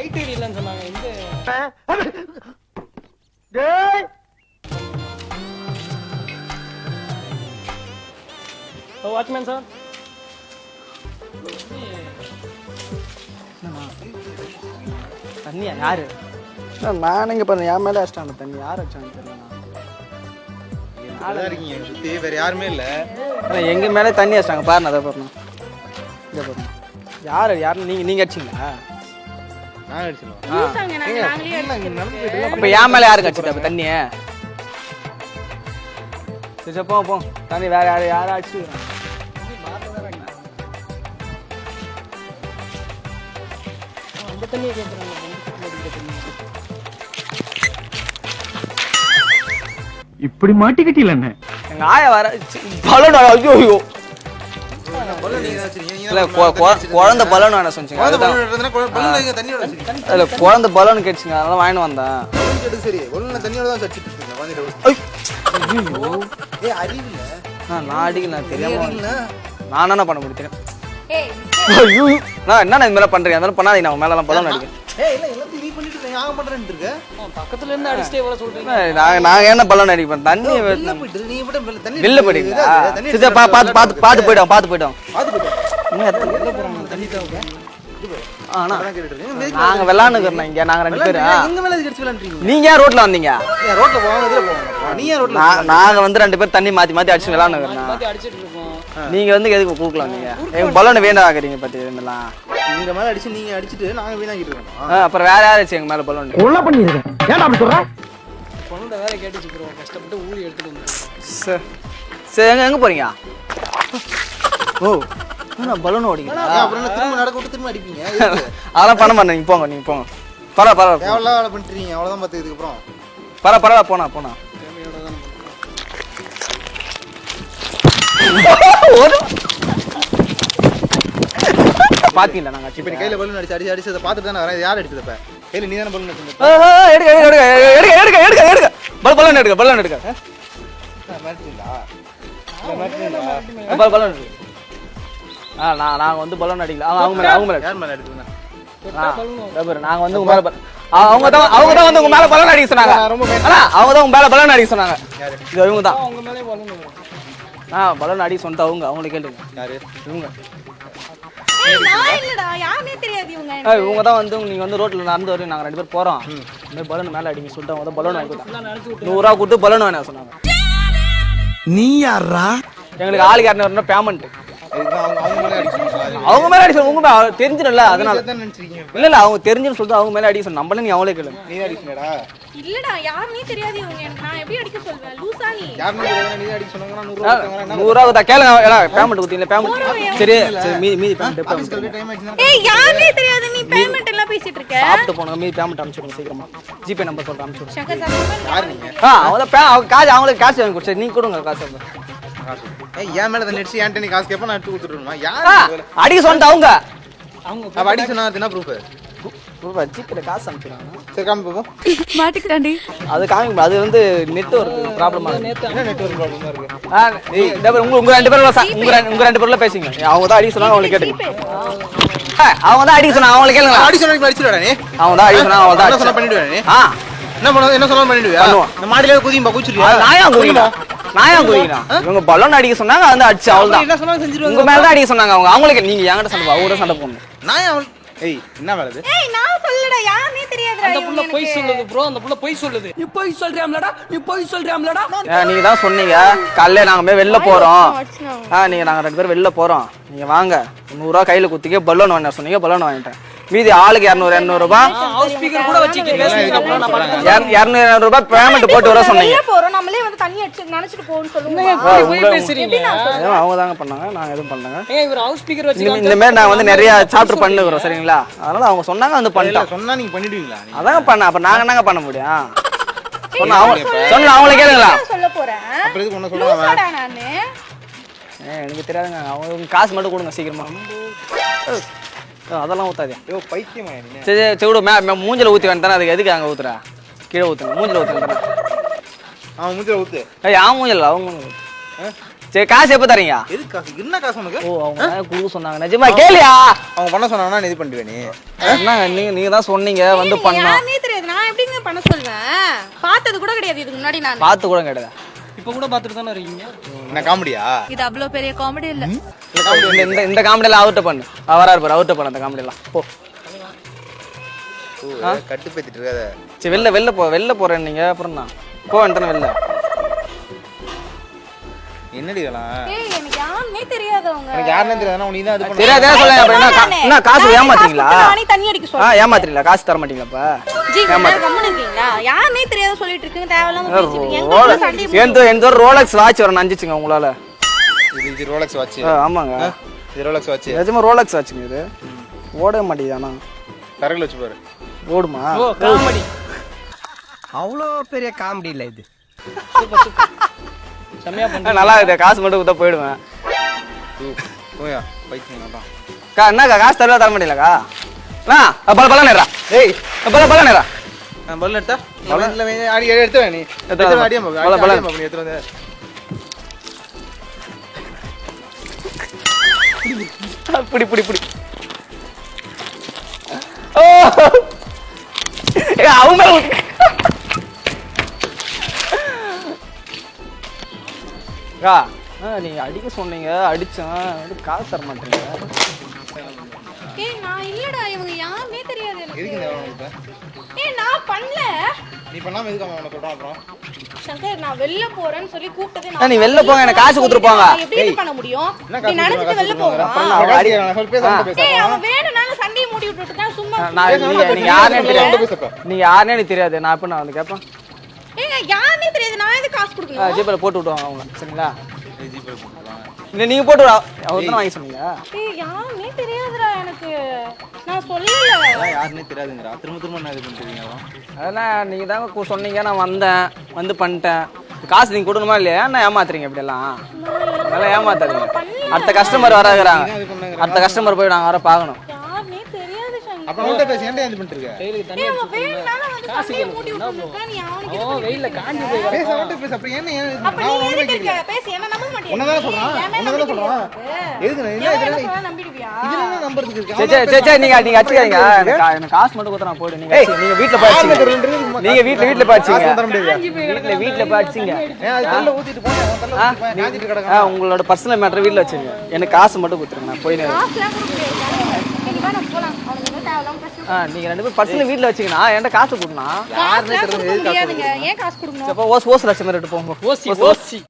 Light இல்லைன்னு சொன்னாங்க. இந்த வாட்ச்மேன் சார், தண்ணியா யாரு? நான் இங்க பாருங்க, என் மேலே அடிச்சிட்டாங்க தண்ணி. யார் அடிச்சாங்க தெரியல. சுத்தி வேற யாருமே இல்ல. எங்க மேலே தண்ணி அடிச்சிட்டாங்க பாருங்க. அதை பாருங்க, இதை பாருங்க. யாரு நீங்க அடிச்சிங்களா? நான் அடிச்சேன். அப்ப என் மேலே யாருக்கு அடிச்சிட்டா அப்ப தண்ணிய? சரி போ தண்ணி வேற யாரும் அடிச்சு. அந்த தண்ணியை கேட்குறாங்க. இப்படி மாட்டிக்கிட்டீல என்ன? எங்க ஆயா வர பலூன். ஐயோ ஐயோ, குழந்தை பலூன் வேணா சொன்னீங்க. குழந்தை பலூன் கேட்டுச்சுங்க, அதெல்லாம் வாங்கிட்டு வந்தேன். சரி தண்ணியோட தான் சச்சிட்டு நான் அடிக்கல, தெரியாம நான் என்ன பண்ண முடியும்? நான் என்ன இது மேல பண்றேன், அதெல்லாம் பண்ணாதீங்க. நான் மேல பலூன் அடிக்கிறேன். பக்கத்துல இருந்து அடிச்சுட்டே வர சொல்றீங்க. நாங்க என்ன பலூன் அடிப்போம்? தண்ணி வெளில போயிட்டீங்களா? பாத்து போயிட்டோம். நாங்க விளையாண்டுக்கிறோம் இங்க. நாங்க 2 பேரும். நீங்க ஏன் ரோட்ல வந்தீங்க? நாங்க வந்து 2 பேர் தண்ணி மாத்தி அடிச்சு விளையாண்டுக்கிறோம். அடிச்சிட்டு இருக்கோம். நீங்க வந்து எதுக்கு கூக்கலாம்? நீங்க எங்க பலூன் வேண்டாம் ஆக்குறீங்க பத்தி இதெல்லாம். நீங்க மேல அடிச்சு நீங்க அடிச்சிட்டு நாங்க வீணாக்கிட்டு இருக்கோம். அப்புறம் வேற யாரும் எங்க மேல பலூன் உள்ள பண்ணிருக்கேன். ஏன்டா அப்படி சொல்ற? குழந்தை வேற கேட்டுச்சு ப்ரோ. கஷ்டப்பட்டு ஊறி எடுத்துட்டு வந்தேன். சரி எங்க போறீங்க? ஓ பலூன் ஓடிங்க. அப்புறம் திரும்ப நடக்க விட்டு திரும்ப அடிப்பீங்க. அதெல்லாம் பண்ண மாட்டேன். நீங்க போங்க. பரவாயில்ல எவ்வளவு வேலை பண்ணிட்டீங்க? அவ்வளவுதான் பார்த்து இதுக்கு அப்புறம் பரவாயில்ல போனா பாத்தீங்களா? நாங்க இப்ப நீ கையில பலூன் அடிச்சு அதை பார்த்துட்டு தானே வரேன். யார் அடிச்சது? இப்ப கையில நீ தானே பலூன் அடிச்சது. எடுக்க பலூன் எடுக்க. நாங்க வந்து பலூன் அடிக்கல. அவங்க மேல யார் மேல அடிச்சது? நாங்க வந்து உங்க மேல அவங்க தான் வந்து உங்க மேல பலூன் அடிக்க சொன்னாங்க. அவங்க தான் உங்க மேல பலூன் அடிக்க சொன்னாங்க. இவங்க தான் அவங்க மேலே பலூன். பலூன் அடிக்க சொன்னது அவங்களை கேளுங்க. யாரு இவங்க? இவங்க தான் வந்து நீங்க வந்து ரோட்ல நடந்து வரீங்க. நாங்க 2 பேர் போறோம். இந்த பலூன் மேல அடிங்க சொல்லிட்டு அவங்க தான் பலூன் வாங்கி 100 ரூபா கொடுத்து பலூன் வாங்க சொன்னாங்க. நீ யாரா? எங்களுக்கு ஆளுக்கு 200 பேமெண்ட். அவங்க மேல அவங்க மேல அடிச்சு அடிச்சு உங்க தெரிஞ்சிடல, அதனால நினைச்சிருக்கீங்க. இல்ல அவங்க தெரிஞ்சுன்னு சொல்லிட்டு அவங்க மேல அடிக்க சொன்ன. நம்மள நீ அவங்களே கேளு. நீ அடிச்சனடா? இல்லடா, யாருனே தெரியாது இவங்க. எனக்கு நான் எப்படி அடிக்க சொல்வேன்? லூசா நீ? யாருன்னு தெரியாது. நீ அடிக்க சொன்னாங்கன்னா 100 ரூபா கொடுத்தா கேளுங்க. ஏடா பேமெண்ட் கொடுத்தீங்க? பேமெண்ட் சரி மீதி பேமெண்ட் டைம் ஆயிடுச்சு. ஏய், யாருனே தெரியாது நீ பேமெண்ட் எல்லாம் பேசிட்டு இருக்க. சாப்பிட்டு போங்க. மீதி பேமெண்ட் அனுப்பிச்சுடுங்க சீக்கிரமா. ஜிபே நம்பர் சொல்றேன் அனுப்பிச்சுடுங்க. சங்கர் சார் யார் நீங்க? அவங்க காசு அவங்களுக்கு காசு வாங்கி கொடுத்து நீங்க கொடுங்க காசு. ஏய், என் மேல தான் நெட்ஸ் ஏன்ட்ட நீ காசு கேப்ப நான் எடுத்து கொடுத்துறேன்மா. யார் அடிக்க சொன்னது அவங்க. அப்ப அடிக்க சொன்னா என்ன ப்ரூஃப்? ஜிபேல காசு அனுப்பிச்சுடுங்க. சரி காமி பாப்போம். மாட்டிக்கிட்டாண்டி. அது காமிங்க. அது வந்து நெட்வொர்க் ப்ராப்ளமா இருக்கு. என்ன நெட்வொர்க் ப்ராப்ளமா இருக்கு? உங்க 2 பேரும் உங்க 2 பேர்ல பேசிங்க. அவங்க தான் அடிக்க சொன்னாங்க, அவங்களுக்கு கேட்டுங்க. அவங்க தான் அடிக்க சொன்னாங்க, அவங்களுக்கு கேளுங்க. அடி சொன்னா அடிச்சுடா நீ. அவங்க தான் அடிக்க சொன்னாங்க, அவங்க தான் என்ன சொன்னா பண்ணிடுவா நீ? என்ன சொன்னா பண்ணிடுவியா? பண்ணுவோம். இந்த மாடியில குதியும்பா குதிச்சிருவியா? நான் ஏன் குதிக்கிறேன்? இவங்க பலூன் அடிக்க சொன்னாங்க, வந்து அடிச்சு அவ்வளவுதான். என்ன சொன்னா செஞ்சிருவாங்க. உங்க மேல தான் அடிக்க சொன்னாங்க அவங்க. அவங்களுக்கு நீங்க என்கிட்ட சண்டை அவங்க கூட சண்டை போடணும். நான் அவள் ஏய் என்ன வேலை இது? ஏய், நான் சொல்லடா, யாருனே தெரியாதுடா. அந்த புள்ள பொய் சொல்லுது ப்ரோ. அந்த புள்ள பொய் சொல்லுது. நீ போய் சொல்றியாம்லடா? நீங்க தான் சொன்னீங்க காலையில நாங்க போய் வெளில போறோம். நாங்க 2 பேரும் வெளில போறோம். நீங்க வாங்க 100 ரூபா கையில குத்திக்க பலூன் வாங்க சொன்னீங்க. பலூன் வாங்கிட்டேன். மீதி ஆளுக்கு 200 ரூபாய். ஹவுஸ் ஸ்பீக்கர் கூட வச்சிட்டு பேசுறீங்க ப்ரோ. நான் பக்கத்துல 200 ரூபாய் பேமெண்ட் போட்டு வர சொன்னீங்க. வெளிய போறோம், நம்மளே வந்து தண்ணி அடிச்சு நினைச்சிட்டு போன்னு சொல்லுங்க. போய் பேசுறீங்க. அவங்க தாங்க பண்ணாங்க, நாங்க எதுவும் பண்ணாங்க. ஏங்க இவர் ஹவுஸ் ஸ்பீக்கர் வச்சிருக்காங்க. இந்த மாதிரி நான் வந்து நிறைய சாப்டர் பண்ணுகிறோம் சரிங்களா? அதனால அவங்க சொன்னாங்க வந்து பண்ணிட்டோம். சொன்னா நீங்க பண்ணிடுவீங்களா? அதாங்க பண்ண. அப்ப நாங்க என்னங்க பண்ண முடியும்? சொன்னா அவங்களே கேளுங்களா? சொல்ல போறேன். அப்புறம் எதுக்கு ஒண்ணு சொல்றாங்க? நானு எனக்கு தெரியாதுங்க. அவங்க காசு மட்டும் கொடுங்க சீக்கிரமா. அதெல்லாம் ஊத்தாதே. ஐயோ பைத்தியமா நீ. சரி சரி விடு. மூஞ்சில ஊத்தி வேண்டாம். அதுக்கு எதுக்கு அங்க ஊத்துற? கீழே ஊத்துங்க. மூஞ்சில ஊத்துங்க. அவன் மூஞ்சில ஊத்து. ஏய் அவன் மூஞ்சில அவங்க மூஞ்சில. சரி காசு எப்போ தரீங்க? எதுக்கு காசு? என்ன காசு உனக்கு? ஓ அவங்க குடுக்க சொன்னாங்க. நிஜமா கேளியா? அவங்க பண்ண சொன்னாங்கன்னா நீ இது பண்ணிடுவே நீ. என்ன நீங்க தான் சொன்னீங்க வந்து பண்ணா. யாருனே தெரியாது, நான் எப்படிங்க பண்ண சொல்வேன்? பார்த்தது கூட கிடையாது இதுக்கு முன்னாடி நான். பார்த்து கூட கிடையாது. இப்போ கூட பார்த்துட்டு தானே இருக்கீங்க. என்ன காமெடியா? இது அவ்வளோ பெரிய காமெடி இல்ல. இந்த காமெடியெல்லாம் அவுட்ட பண்ணு. வராரு பாரு, அவுட்ட பண்ண அந்த காமெடியெல்லாம் போ. கட்டு பேத்திட்டு இருக்காத. சரி வெளில போறேன் நீங்க அப்புறம் தான் போ வேண்டாம் வெளில. என்னடி இதெல்லாம்? ஏய் எனக்கு யாருனே தெரியாது அவங்க. எனக்கு யாருனே தெரியாதுன்னா நீ தான் இது பண்ண. தெரியாதே சொல்லுங்க. அப்புறம் என்ன காசு ஏமாத்துறீங்களா? நானே தண்ணி அடிக்க சொல்றேன். ஏமாத்துறீங்களா? காசு தர மாட்டீங்களா அப்ப? ஜி கம்முனு இருக்கீங்களா? யாருனே தெரியாத சொல்லிட்டு இருக்கீங்க, தேவையில்லாம பேசிட்டு இருக்கீங்க. எங்க சண்டை எந்த ரோலக்ஸ் வாட்ச் வர நஞ்சிச்சுங்க உங்களால. இது ரோலக்ஸ் வாட்ச். ஆமாங்க இது ரோலக்ஸ் வாட்ச். நிஜமா ரோலக்ஸ் வாட்சுங்க இது. ஓடவே மாட்டேங்குதானா? தரகுல வச்சு பாரு. ஓடுமா? ஓ காமெடி. அவ்வளோ பெரிய காமெடி இல்ல இது. செம்மையா பண்ண. நல்லா இருக்குது. காசு மட்டும் கொடுத்தா போயிடுவேன். போயா பைத்தியம் தான். என்னக்கா காசு தர மாட்டீங்களாக்கா? பல நேரா. ஏய் பல நேரா. நான் பல்ல எடுத்தா இல்ல அடி எடுத்து நீ எடுத்து அடியா போக. பல்ல நீ எடுத்து வந்து புடி ஓ அவங்க நீங்க அடிக்க சொன்னீங்க, அடிச்சேன். காசு தர மாட்டீங்க. ஏய் நான் இல்லடா, இவங்க யாருனே தெரியாது எனக்கு. எதுக்கு இந்த அவனுக்கு இப்ப? ஏய் நான் பண்ணல. நீ பண்ணாம எதுக்கு அவன் சொல்றான் அப்புறம்? சங்கர் நான் வெளில போறேன்னு சொல்லி கூப்பிட்டதே நான். நீ வெளில போங்க, எனக்கு காசு கொடுத்துருப்பாங்க. எப்படி இது பண்ண முடியும்? நீ நினைச்சிட்டு வெளில போவா? ஏய் அவன் வேணும்னால சண்டையை மூடி விட்டுட்டு தான் சும்மா. நீங்க யாருனே எனக்கு தெரியாது. நான் எப்ப நான் வந்து கேட்பேன். ஏங்க யாருனே தெரியாது, நான் எதுக்கு காசு கொடுக்கணும்? ஜிபேல போட்டு விட்டுவாங்க அவங்க. சரிங்களா? இல்ல நீங்க போட்டு அவர் தான் வாங்கி சொன்னீங்க. ஏய் யாருனே தெரியாதுடா எனக்கு. நான் சொல்லல. யாருனே தெரியாதுங்கறா. திரும்ப நான் இது பண்ணிட்டீங்க. அதெல்லாம் நீங்க தான் சொன்னீங்க, நான் வந்தேன், வந்து பண்ணிட்டேன். காசு நீங்க கொடுக்கணுமா இல்லையா? என்ன ஏமாத்துறீங்க இப்படி எல்லாம்? அதெல்லாம் ஏமாத்தாதீங்க. அடுத்த கஸ்டமர் வராங்கறாங்க. அடுத்த கஸ்டமர் போய் நாங்க வர பார்க்கணும். யாருனே தெரியாது சங்கர். அப்ப அவன்ட்ட பேசி ஏன்டா இது பண்ணிட்டு இருக்க? கையில தண்ணி. ஏய் அவன் வேணும்னால வந்து சண்டையை மூடி விட்டுட்டு நீ அவனுக்கு ஓ வெயில்ல காஞ்சி போய் பேச அவன்ட்ட பேச. அப்ப என்ன அப்ப நீ எதுக்கு இருக்க? பேசி என்ன நம்ப மாட்டியா? உன்னதான சொல்றான். எதுக்கு நான் இல்ல என்ன சொல்றா நம்பிடுவியா? இதெல்லாம் நம்பறதுக்கு இருக்கு. சரி நீங்க அடிச்சுக்காதீங்க. எனக்கு காசு மட்டும் கொடுத்தா நான் போய்டு. நீங்க வீட்ல போய் அடிச்சீங்க. நீங்க வீட்ல போய் அடிச்சீங்க. வீட்ல போய் அடிச்சீங்க. அது தள்ள ஊத்திட்டு போங்க. தள்ள ஊத்திட்டு காஞ்சிட்டு கிடக்கு. உங்களோட பர்சனல் மேட்டர் வீட்ல வச்சிருங்க. எனக்கு காசு மட்டும் கொடுத்துருங்க, நான் போய் காசுலாம் கொடுக்க முடியாது. நீ வா நம்ம போலாம். அவனுக்கு என்ன தேவலாம் பிரச்சனை. நீங்க ரெண்டு பேரும் பர்சனல் வீட்ல வச்சீங்கன்னா என்கிட்ட காசு கொடுனா. காசுலாம் கொடுக்க முடியாதுங்க. ஏன் காசு கொடுக்கணும்? ஓஸ் லட்சம் எடுத்து போங்க. ஓசி